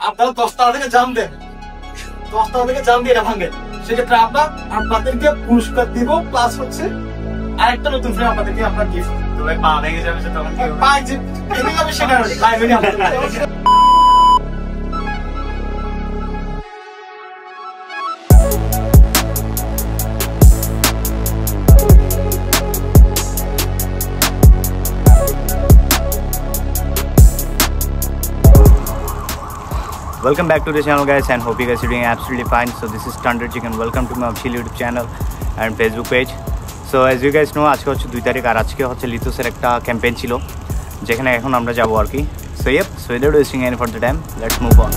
আপনারা 10 টাকা থেকে জাম দেন, 10 টাকা থেকে জাম দিয়ে এটা ভাঙেন, সেক্ষেত্রে আপনাদেরকে পুরস্কার দিব, প্লাস হচ্ছে আরেকটা নতুন ফ্রেম আপনাদেরকে আমরা গিফট পা ভেঙে যাবে, সেটা পায়ে যে ভেঙে যাবে সেটা লাইভে আপনাদের। Welcome back to the channel guys, and hope you guys are doing absolutely fine. So this is Thunder Chicken. Welcome to my official YouTube channel and Facebook page. So as you guys know, আজকে হচ্ছে 2 তারিখ আর আজকে হচ্ছে লিথোসের একটা campaign ছিল যেখানে এখন আমরা যাব আর কি। So yep, so without wasting any further time, let's move on.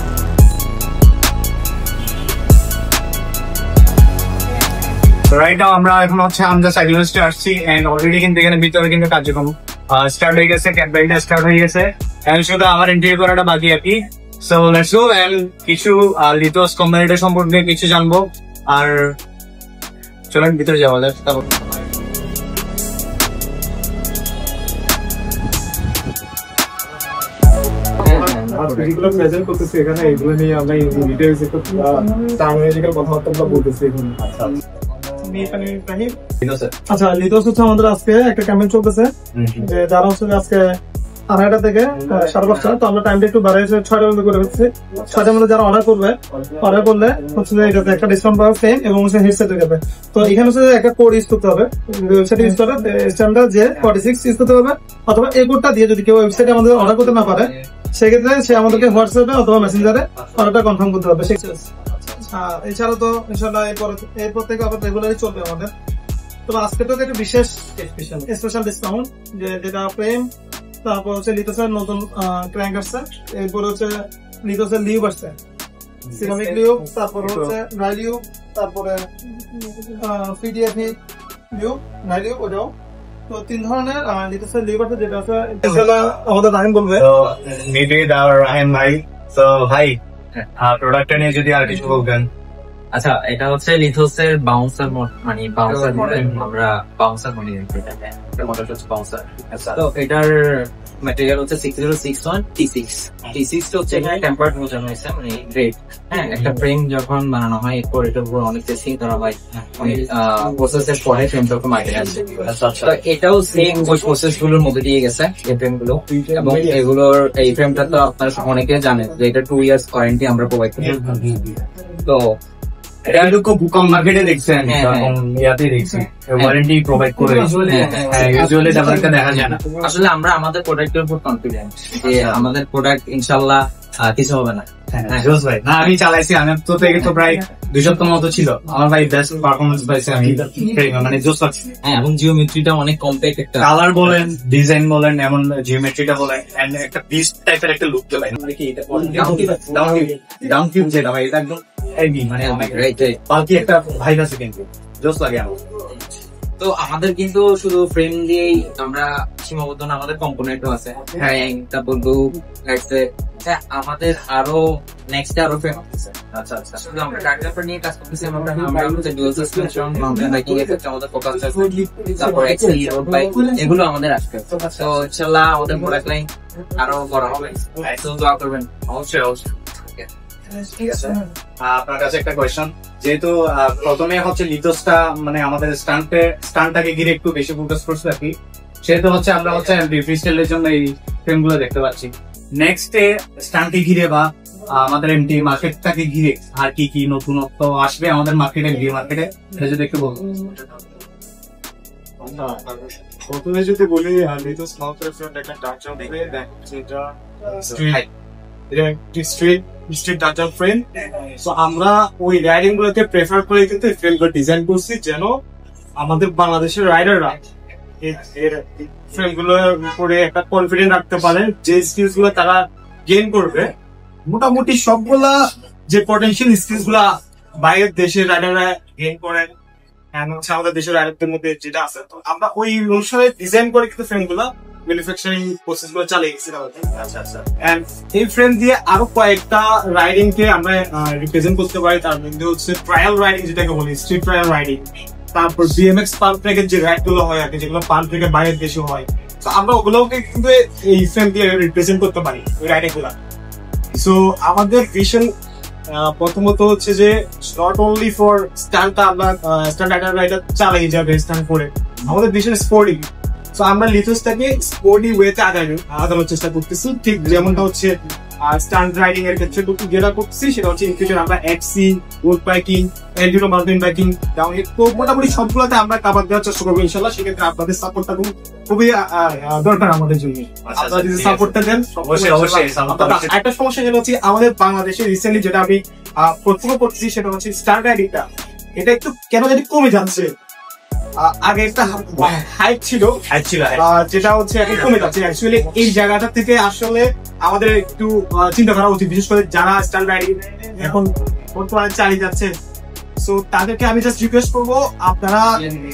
So right now আমরা এখন হচ্ছে আমজা সাইক্লোনিস্টে আসছি and already কিন্তু এখানে ভিতরে কিন্তু কার্যক্রম স্টার্ট হয়ে গেছে, ক্যাম্পেইনটা স্টার্ট হয়ে গেছে and শুধু আমার এন্ট্রি করাটা বাকি আর কি। So let's go and কিছু লিথোস কোম্পানিটা সম্পর্কে কিছু জানবো, আর চলেন ভিতরে যাওয়া যাক। যেগুলো প্রেজেন্ট করতেছি এখানে, এগুলো নিয়ে আমরা ডিটেইলস একটু টার্মিনোলজিক্যাল কথাবার্তা বলতেছি এখন। আচ্ছা, লিথোস হচ্ছে আমাদের আজকে একটা ক্যাম্পেইন চলতেছে, যে যারা হচ্ছে আজকে 2:30 থেকে 5:30, তো আমরা টাইমটা একটু বাড়াইছি 6টার মধ্যে করে ফেলছি। 6টার মধ্যে যারা অর্ডার করলে হচ্ছে যে এটাতে একটা ডিসকাউন্ট পাওয়া ফ্রেম এবং হচ্ছে হেডসেট হয়ে যাবে। তো এখানে হচ্ছে একটা কোড ইউজ করতে হবে, ওয়েবসাইট ইউজ করে স্ট্যান্ডার্ড যে 46 ইউজ করতে হবে, অথবা এই কোডটা দিয়ে যদি কেউ ওয়েবসাইটে আমাদের অর্ডার করতে না পারে সেক্ষেত্রে সে আমাদেরকে হোয়াটসঅ্যাপে অথবা মেসেঞ্জারে অর্ডারটা কনফার্ম করতে হবে। এছাড়া তো ইনশাআল্লাহ এরপর থেকে আবার রেগুলারই চলবে আমাদের। তো আজকে তো একটা বিশেষ স্পেশাল ডিসকাউন্ট, যেটা ফ্রেম, তারপর হচ্ছে লিথোসের নতুন ক্র্যাঙ্ক আসছে, এরপর হচ্ছে লিথোসের লিউব আসছে, সিরামিক লিউব, তারপর হচ্ছে ড্রাই লিউব, তারপরে পিডিএফি লিউব, ড্রাই লিউব, ওটাও। তো 3 ধরনের লিথোসের লিউব আছে, যেটা আছে আমাদের রাহিম বলবে। রাহিম ভাই, তো ভাই প্রোডাক্টটা নিয়ে যদি আর কিছু বলবেন। আচ্ছা, এটা হচ্ছে লিথোসের বাউন্সার মডেল, আমরা বাউন্সার মডেল, তো এটার ম্যাটেরিয়াল হচ্ছে 6061 T6 হচ্ছে এখানে টেম্পারড বোঝানো হয়েছে, মানে গ্রেড। হ্যাঁ, একটা ফ্রেম যখন বানানো হয় এরপর এটার উপর অনেক টেস্টিং করা হয়, অনেক প্রসেসের পরে ফ্রেমটা মার্কেটে আসে। তো এটাও সেম ওই প্রসেস গুলোর মধ্যে দিয়ে গেছে এই ফ্রেম গুলো, এবং এগুলোর এই ফ্রেমটা তো আপনারা অনেকে জানেন যে এটা 2 ইয়ার্স ওয়ারেন্টি আমরা প্রোভাইড করি। তো মার্কেটে দেখছেন, ইয়াতে দেখছেন ওয়ারেন্টি প্রোভাইড করে, ইউজুয়ালি তেমনটা দেখা যায় না। আসলে আমরা আমাদের প্রোডাক্টের উপর কনফিডেন্ট যে আমাদের প্রোডাক্ট ইনশাআল্লাহ কিছু হবে না। ভাই না, আমি চালাইছি, আমি তো থেকে তো প্রায় 2 সপ্তাহ মতো ছিল, আমার ভাই বেস্ট পারফরমেন্স পাইছে, আমি মানে জোস লাগছে। হ্যাঁ, এবং জিওমেট্রিটা অনেক কমপ্যাক্ট, একটা কালার বলেন, ডিজাইন বলেন, এমন জিওমেট্রিটা বলেন, এন্ড একটা বিস্ট টাইপের একটা লুক দেয়। মানে কি এটা ডাউন কিউব যেটা ভাই, এটা একদম হেভি, মানে অনেক বাকি একটা ভাইব আছে, কিন্তু জোস লাগে আমার। তো আমাদের কিন্তু শুধু ফ্রেম দিয়েই আমরা সীমাবদ্ধ না, আমাদের কম্পোনেন্টও আছে। হ্যাঁ, তারপর আমাদের আরো নেক্সট আরো ফ্রেম আছে। আচ্ছা, শুধু আমরা কার্ডপেপার নিয়ে কাজ করতেছি, আমরা হচ্ছে ডুয়াল সাসপেনশন, মাউন্টেন বাইকিং এর ক্ষেত্রে আমাদের ফোকাস আছে, তারপর এক্সএল রোড বাইক, এগুলো আমাদের আসবে। তো ইনশাআল্লাহ আমাদের প্রোডাক্ট লাইন আরো বড় হবে, তো দোয়া করবেন। অবশ্যই। আপনার কাছে একটা কোয়েশ্চন, যেহেতু প্রথমে হচ্ছে লিথোসটা মানে আমাদের স্টান্টটাকে ঘিরে একটু বেশি ফোকাস করছে আর কি, সেহেতু হচ্ছে আমরা হচ্ছে ফ্রিস্টাইলের জন্য এই ফ্রেম গুলো দেখতে পাচ্ছি। নেক্সট স্টান্টকে ঘিরে বা আমাদের এমটি মার্কেটটাকে ঘিরে আর কি কি নতুনত্ব আসবে আমাদের মার্কেটে, ভিডিও মার্কেটে, এটা যদি একটু বলুন। প্রথমে যদি বলি, লিথোস মাউন্টের ফ্রন্ট একটা টাচআপ ফ্রেম, যেটা স্ট্রিট টাচআপ ফ্রেম। সো আমরা ওই রাইডিং গুলোকে প্রেফার করে কিন্তু এই ফ্রেম গুলো ডিজাইন করছি, যেন আমাদের বাংলাদেশের রাইডাররা ফ্রেম গুলোর উপরে একটা কনফিডেন্ট রাখতে পারে, যে স্কিলস গুলো তারা গেইন করবে, মোটামুটি সবগুলা যে পটেনশিয়াল স্কিলস গুলা বাইরের দেশের রাইডাররা গেইন করে, হচ্ছে আমাদের দেশের রাইডারদের মধ্যে যেটা আছে, তো আমরা ওই অনুসারে ডিজাইন করে কিন্তু ফ্রেম গুলা ম্যানুফ্যাকচারিং প্রসেস গুলো চালিয়ে গেছি। এন্ড এই ফ্রেম দিয়ে আরো কয়েকটা রাইডিং কে আমরা রিপ্রেজেন্ট করতে পারি, তার মধ্যে হচ্ছে ট্রায়াল রাইডিং, যেটাকে বলি স্ট্রিট ট্রায়াল রাইডিং, তারপর বিএমএক্স পার্ক ট্র্যাকের যে রাইড গুলো হয় আর কি, যেগুলো পার্ক ট্র্যাকের বাইরের দেশে হয়, তো আমরা ওগুলোকে কিন্তু এই ফ্রেম দিয়ে রিপ্রেজেন্ট করতে পারি, ওই রাইডিং গুলা। সো আমাদের ভিশন প্রথমত হচ্ছে যে নট অনলি ফর স্ট্যান্ডটা আমরা স্ট্যান্ড রাইডার চালাই যাবে স্ট্যান্ড করে, আমাদের ভিশন স্পোর্টিং। সো আমরা লিথোসটাকে স্পোর্টি ওয়েতে আগানোর চেষ্টা করতেছি, ঠিক যেমনটা হচ্ছে স্ট্যান্ড রাইডিং এর ক্ষেত্রে যেটা করতেছি সেটা হচ্ছে ইন ফিউচার আমরা এক্সি, road biking, enduro mountain biking, downhill, তো মোটামুটি সবগুলোতে আমরা কাভার দেওয়ার চেষ্টা করবো ইনশাল্লাহ। সেক্ষেত্রে আপনাদের সাপোর্টটা খুবই দরকার আমাদের জন্য। আপনারা যদি সাপোর্টটা দেন, একটা সমস্যা যেটা হচ্ছে আমাদের বাংলাদেশে রিসেন্টলি যেটা আমি প্রথমে করতেছি সেটা হচ্ছে স্ট্যান্ড রাইডিংটা, এটা একটু কেন জানি কমে যাচ্ছে। আগে একটা হাইট ছিল যেটা হচ্ছে এখন কমে যাচ্ছে। অ্যাকচুয়ালি এই জায়গাটা থেকে আসলে আমাদের একটু চিন্তা করা উচিত, বিশেষ করে যারা স্ট্যান্ড রাইডিং এখন বর্তমানে চালিয়ে যাচ্ছে। সো তাদেরকে আমি জাস্ট রিকোয়েস্ট করবো, আপনারা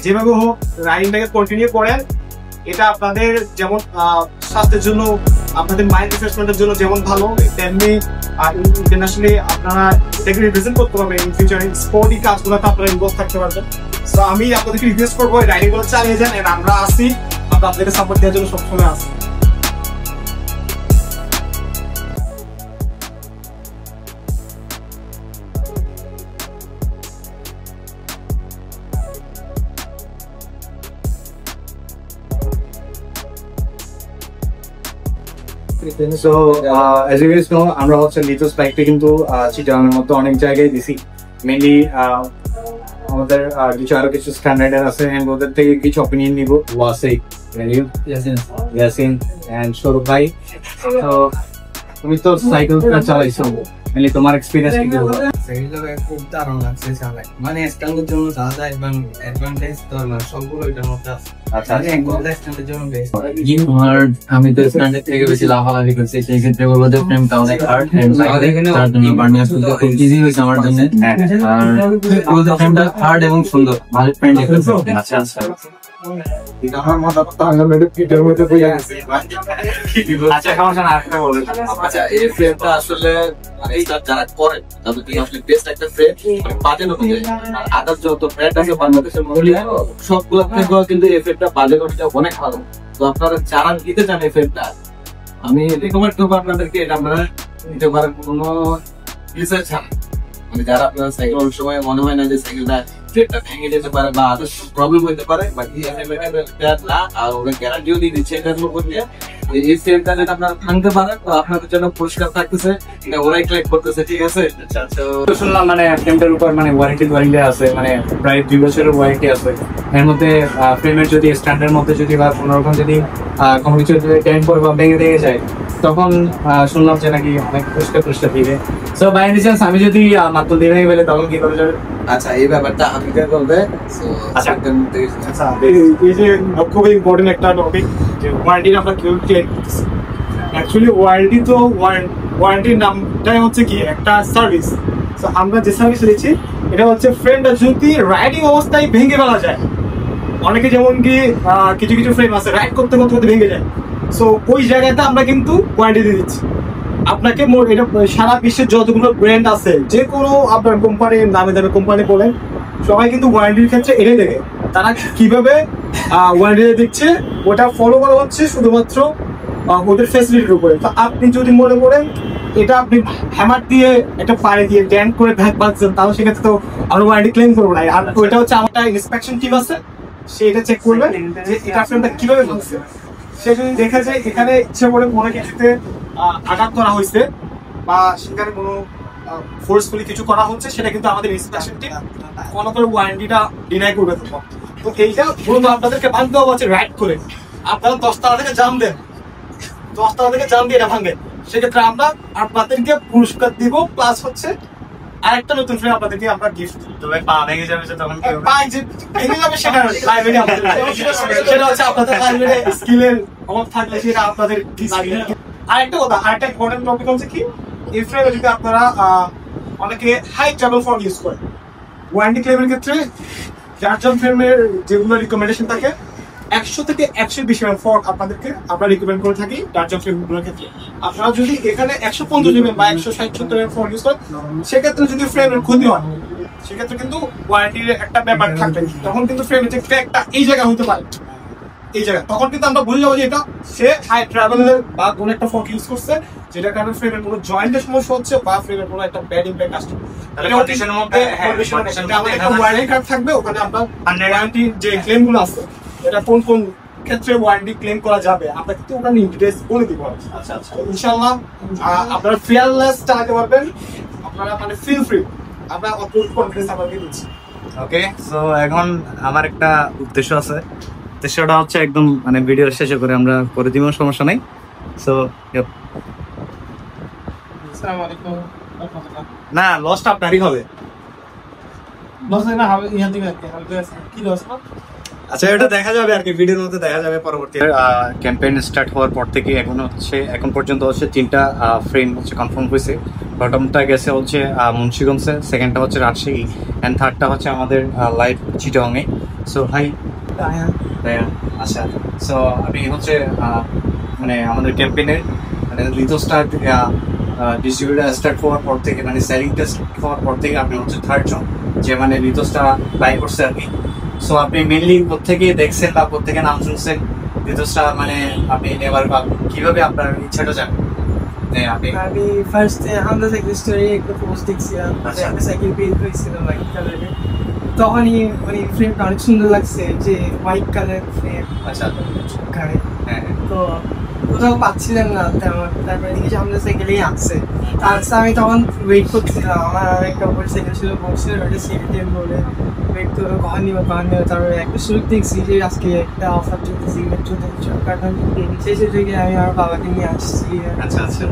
যেভাবে হোক রাইডিংটাকে কন্টিনিউ করেন। এটা আপনাদের যেমন স্বাস্থ্যের জন্য, আপনাদের মাইন্ড রিফ্রেশমেন্টের জন্য যেমন ভালো, তেমনি ইন্টারন্যাশনালি আপনারা এটাকে রিপ্রেজেন্ট করতে পারবেন। ইন ফিউচারে স্পোর্টি কাজগুলোতে আপনারা ইনভলভ থাকতে পারবেন। সো আমি আপনাদেরকে রিকোয়েস্ট করবো রাইডিং গুলো চালিয়ে যান, আমরা আসি, আমরা আপনাদেরকে সাপোর্ট দেওয়ার জন্য সবসময় আসি। So as you guys know, আমরা হচ্ছে লিথোস বাইকটা কিন্তু চিটাগাংয়ের মতো অনেক জায়গায় দিছি। মেইনলি আমাদের কিছু আরো কিছু স্ট্যান্ডার্ড আছে, এন্ড ওদের থেকে কিছু অপিনিয়ন নিব। ওয়াসিক, ইয়াসিন এন্ড সৌরভ ভাই, তো তুমি তো সাইকেলটা চালাইছো, মেইনলি তোমার এক্সপেরিয়েন্স কি বলবো? সাইকেলটা খুব দারুণ লাগছে চালাই, মানে স্ট্যান্ডের জন্য যা যা অ্যাডভান্টেজ তো না সবগুলো এটার মধ্যে আছে। আচ্ছা, স্ট্যান্ডের জন্য বেস্ট। আমি তো স্ট্যান্ডের থেকে বেশি লাফালাফি করছি, সেই ক্ষেত্রে বলবো যে ফ্রেমটা অনেক হার্ড, তার জন্য বার্নিং আসলে খুব ইজি হয়েছে আমার জন্য। আর ফ্রেমটা হার্ড এবং সুন্দর, ভালো ফ্রেন্ড। আচ্ছা আচ্ছা আমার মাথা পিঠের মধ্যে বইয়া গেছে। আচ্ছা, সমস্যা না, আরেকটা বলুন। আচ্ছা, এই ফ্রেমটা আসলে যারা করে তাদের জন্য আসলে বেস্ট একটা ফ্রেম, বাজেট অনুযায়ী। আর আদার যত ব্র্যান্ড আছে বাংলাদেশের মধ্যে সবগুলো ফ্রেমগুলো কিন্তু এই ফ্রেমটা বাজেট অনুযায়ী অনেক ভালো। তো আপনারা যারা নিতে চান এই ফ্রেমটা, আমি রিকমেন্ড করবো আপনাদেরকে, এটা আপনারা নিতে পারেন কোনো রিসার্চ ছাড়া। মানে যারা আপনার সাইকেল অনেক সময় মনে হয় না যে সাইকেলটা ফ্রেমটা ভেঙে যেতে পারে বা আদার প্রবলেম হতে পারে, বাকি না, আর ওরা গ্যারান্টিও দিয়ে দিচ্ছে এটার উপর দিয়ে। এই ফ্রেমটা যেটা আপনারা ভাঙতে পারেন তো আপনাদের জন্য পরিষ্কার থাকতেছে, এটা ওরাই কালেক্ট করতেছে, ঠিক আছে? তো শুনলাম মানে ফ্রেমটার উপর মানে ওয়ারেন্টি আছে, মানে প্রায় 2 বছরের ওয়ারেন্টি আছে। এর মধ্যে ফ্রেমের যদি স্ট্যান্ডার্ড মধ্যে যদি বা কোনোরকম যদি কোনো কিছু টেন পরে বা ভেঙে দিয়ে যায়, তখন শুনলাম যে নাকি অনেক পরিষ্কার দিবে। সো বাই এনি চান্স আমি যদি মাত্র দিয়ে ভেঙে ফেলে তখন কি করে যাবে? আচ্ছা, এই ব্যাপারটা আমি কে বলবে। আচ্ছা, আচ্ছা, এই যে খুবই ইম্পর্টেন্ট একটা টপিক, যে ওয়ারেন্টি আমরা কিভাবে ক্লিয়ার করতেছি। অ্যাকচুয়ালি ওয়ারেন্টি তো ওয়ারেন্টির নামটাই হচ্ছে কি একটা সার্ভিস। তো আমরা যে সার্ভিস দিচ্ছি এটা হচ্ছে ফ্রেমটা যদি রাইডিং অবস্থায় ভেঙে ফেলা যায়, অনেকে যেমন কি কিছু কিছু ফ্রেম আছে রাইড করতে করতে ভেঙে যায়, সো ওই জায়গাতে আমরা কিন্তু ওয়ারেন্টি দিয়ে দিচ্ছি আপনাকে। এটা সারা বিশ্বের যতগুলো ব্র্যান্ড আছে, যে কোনো আপনার কোম্পানির নামে দামে কোম্পানি বলেন, সবাই কিন্তু ওয়ারেন্টির ক্ষেত্রে এনে দেখে তারা কিভাবে ওয়ারেন্টি দিচ্ছে, ওটা ফলো করা হচ্ছে শুধুমাত্র ওদের ফ্যাসিলিটির উপরে। তো আপনি যদি মনে করেন এটা আপনি হ্যামার দিয়ে একটা পাড়ে দিয়ে ড্যান্ড করে ভ্যাক বাঁধছেন, তাহলে সেক্ষেত্রে তো আমরা ওয়ারেন্টি ক্লেম করবো না। আর ওইটা হচ্ছে আমার ইন্সপেকশন টিম আছে, সে এটা চেক করবে যে এটা ফ্রেমটা কিভাবে ভাঙছে। সে যদি দেখা যায় এখানে ইচ্ছে করে কোনো কিছুতে আঘাত করা হয়েছে বা সেখানে কোনো ফোর্সফুলি কিছু করা হচ্ছে, সেটা কিন্তু আমাদের ইন্সপেকশন টিম কোনো করে ওয়ারেন্টিটা ডিনাই করবে। তো এইটা মূলত আপনাদেরকে ভাঙতে হবে হচ্ছে রাইড করে। আপনারা 10 তলা থেকে জাম দেন, 10 তলা থেকে জাম দিয়ে এটা ভাঙবেন, সেক্ষেত্রে আমরা আপনাদেরকে পুরস্কার দিব, প্লাস হচ্ছে আরেকটা নতুন ফ্রেম আপনাদেরকে আমরা গিফট দিব। তো ভাই পা ভেঙে যাবে যে তখন কি হবে? পা যে ভেঙে যাবে সেটা লাইব্রেরি আমাদের, সেটা হচ্ছে আপনাদের লাইব্রেরি স্কিলের অভাব থাকলে সেটা আপনাদের। আরেকটা কথা, আরেকটা ইম্পর্টেন্ট টপিক হচ্ছে কি, এই ফ্রেমে যদি আপনারা অনেকে হাই ট্রাভেল ফর্ম ইউজ করেন, ওয়ারেন্টি ক্লেমের ক্ষেত্রে চারজন ফ্রেমের যেগুলো রিকমেন্ডেশন থাকে 100 থেকে 120 mm ফর্ম আপনাদেরকে আমরা রিকমেন্ড করে থাকি চারজন ফ্রেমগুলোর ক্ষেত্রে। আপনারা যদি এখানে 150 mm বা 160-70 mm ফর্ম ইউজ করেন, সেক্ষেত্রে যদি ফ্রেমের ক্ষতি হয়, সেক্ষেত্রে কিন্তু ওয়ারেন্টির একটা ব্যাপার থাকবে, তখন কিন্তু ফ্রেমের যে ক্র্যাকটা এই জায়গায় হতে পারে, এই জায়গায়, তখন কিন্তু আমরা বুঝে যাবো যে এটা সে হাই ট্রাভেলের বা কোনো একটা ফোক ইউজ করছে, যেটা কারণে ফ্রেমের কোনো জয়েন্টের সমস্যা হচ্ছে বা ফ্রেমের কোনো একটা ব্যাড ইম্প্যাক্ট আসছে। কন্ডিশনের মধ্যে ওয়ারেন্টি কার্ড থাকবে, ওখানে আমরা ওয়ারেন্টি যে ক্লেম গুলো আছে, এটা কোন কোন ক্ষেত্রে ওয়ারেন্টি ক্লেম করা যাবে আমরা কিন্তু ওখানে ডিটেইলস বলে দিব। আচ্ছা আচ্ছা, ইনশাআল্লাহ আপনারা ফিয়ারলেস চালাতে পারবেন, আপনারা মানে ফিল ফ্রি, আমরা অত্যন্ত কনফিডেন্স আপনাকে দিচ্ছি। ওকে, সো এখন আমার একটা উদ্দেশ্য আছে, উদ্দেশ্যটা হচ্ছে একদম মানে ভিডিও শেষে করে আমরা করে দিব, সমস্যা নাই। সো আসসালামু আলাইকুম। না, লসটা আপনারই হবে। লস না হবে ইয়া দিকে কি লস? আচ্ছা, এটা দেখা যাবে আর কি, ভিডিওর মধ্যে দেখা যাবে পরবর্তী। ক্যাম্পেইন স্টার্ট হওয়ার পর থেকে এখন পর্যন্ত হচ্ছে 3টা ফ্রেম হচ্ছে কনফার্ম হয়েছে। প্রথমটা গেছে হচ্ছে মুন্সিগঞ্জে, সেকেন্ডটা হচ্ছে রাজশাহী, অ্যান্ড থার্ডটা হচ্ছে আমাদের লাইভ চিটাগংয়ে। সো হাই আচ্ছা, সো আমি হচ্ছে মানে আমাদের ক্যাম্পেইনের মানে লিথোস্টার ডিস্ট্রিবিউটার স্টার্ট হওয়ার পর থেকে, মানে সেলিং টেস্ট হওয়ার পর থেকে আপনি হচ্ছে 3rd জন যে মানে লিথোসটা বাই করছে আর কি। সো আপনি মেনলি কোথেকে দেখছেন বা কোথেকে নাম শুনছেন লিথোসটা মানে আপনি নেবার বা কিভাবে আপনার ইচ্ছাটা জানেন? আমি ফার্স্টে আমাদের সাইকেল স্টোরি একটা পোস্ট দেখছিলাম, একটা সাইকেল পেজ হয়েছিল হোয়াইট কালারের, তখনই মানে ফ্রেমটা অনেক সুন্দর লাগছে, যে হোয়াইট কালার ফ্রেম। আচ্ছা, গাড়ি হ্যাঁ তো কোথাও পাচ্ছিলাম না, তারপরে দেখি আমাদের সাইকেলেই আসছে। আমি তখন ওয়েট করছিলাম, আমার একটা ওপর সাইকেল ছিল, বলছিল ওটা সিভিটি বলে ওয়েট করবো কখন নিব। তারপরে একটা সুযোগ দেখছি যে আজকে একটা অফার চলতেছে, শেষে থেকে আমি আমার বাবাকে নিয়ে আসছি। আচ্ছা আচ্ছা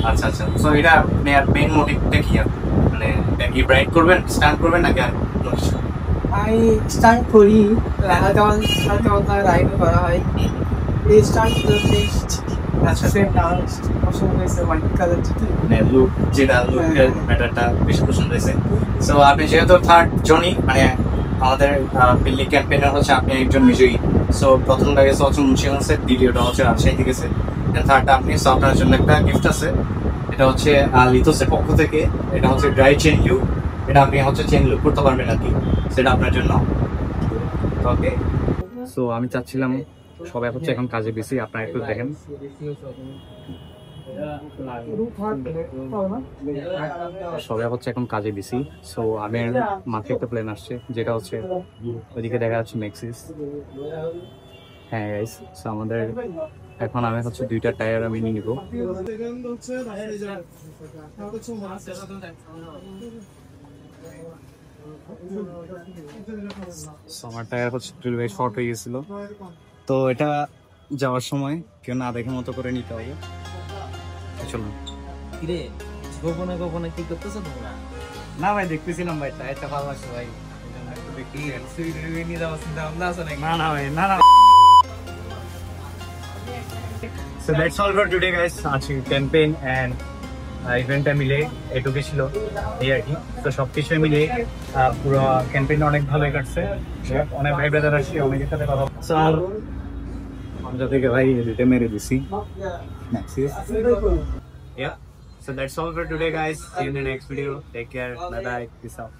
আচ্ছা আচ্ছা, সো এটা মেইন মোটিভটা কি? মানে কি ব্রাইড করবেন, স্টান্ট করবেন নাকি আর আমি স্টার্ট করি, হালকা হালকা রাইডও করা হয়। এই স্টার্ট আচ্ছা, সেম ডান্স পছন্দ হয়েছে হোয়াইট কালার, মানে লুক, যেটা লুকের ম্যাটারটা বেশি পছন্দ হয়েছে। সো আপনি যেহেতু 3rd জনই, মানে আমাদের বিল্ডিং ক্যাম্পেইনার হচ্ছে আপনি একজন বিজয়ী। সো প্রথমটা গেছে হচ্ছে মুন্সিগঞ্জের, দ্বিতীয়টা হচ্ছে রাজশাহী থেকে গেছে, থার্ডটা আপনি। সো আপনার জন্য একটা গিফট আছে, এটা হচ্ছে লিথোসের পক্ষ থেকে, এটা হচ্ছে ড্রাই চেন লুক। এটা আপনি হচ্ছে চেন লুক করতে পারবেন আর কি, সেটা আপনার জন্য। ওকে, সো আমি চাচ্ছিলাম সবাই হচ্ছে এখন কাজে বেশি, আপনারা একটু দেখেন। সবাই হচ্ছে এখন কাজে বেশি। সো আমার মাথায় একটা প্ল্যান আসছে, যেটা হচ্ছে ওইদিকে দেখা যাচ্ছে মেক্সিস। হ্যাঁ গাইস, সো আমাদের এখন আমি হচ্ছে 2টা টায়ার আমি নিয়ে নিবো। আমার টায়ার হচ্ছে শর্ট হয়ে গেছিল, তো এটা যাওয়ার সময় কেউ না দেখে মতো করে নিতে হবে। চলুন। কিরে গোপনে গোপনে কি করতেছো তোমরা? না ভাই, দেখতেছিলাম ভাই, টায়ারটা ভালো আছে ভাই, না না ভাই, না না। So that's all for today guys. আজকে ক্যাম্পেইন এন্ড ইভেন্টটা মিলে এটুকু ছিল এই আর কি। তো সবকিছু মিলে পুরো ক্যাম্পেইনটা অনেক ভালোই কাটছে, অনেক ভাই ব্রাদার আসছে, অনেকের সাথে কথা বলছি। আমরা থেকে ভাই এডিটে মেরে দিছি। Yeah, so that's all for today guys. See you in the next video. Take care. Bye bye. Peace out.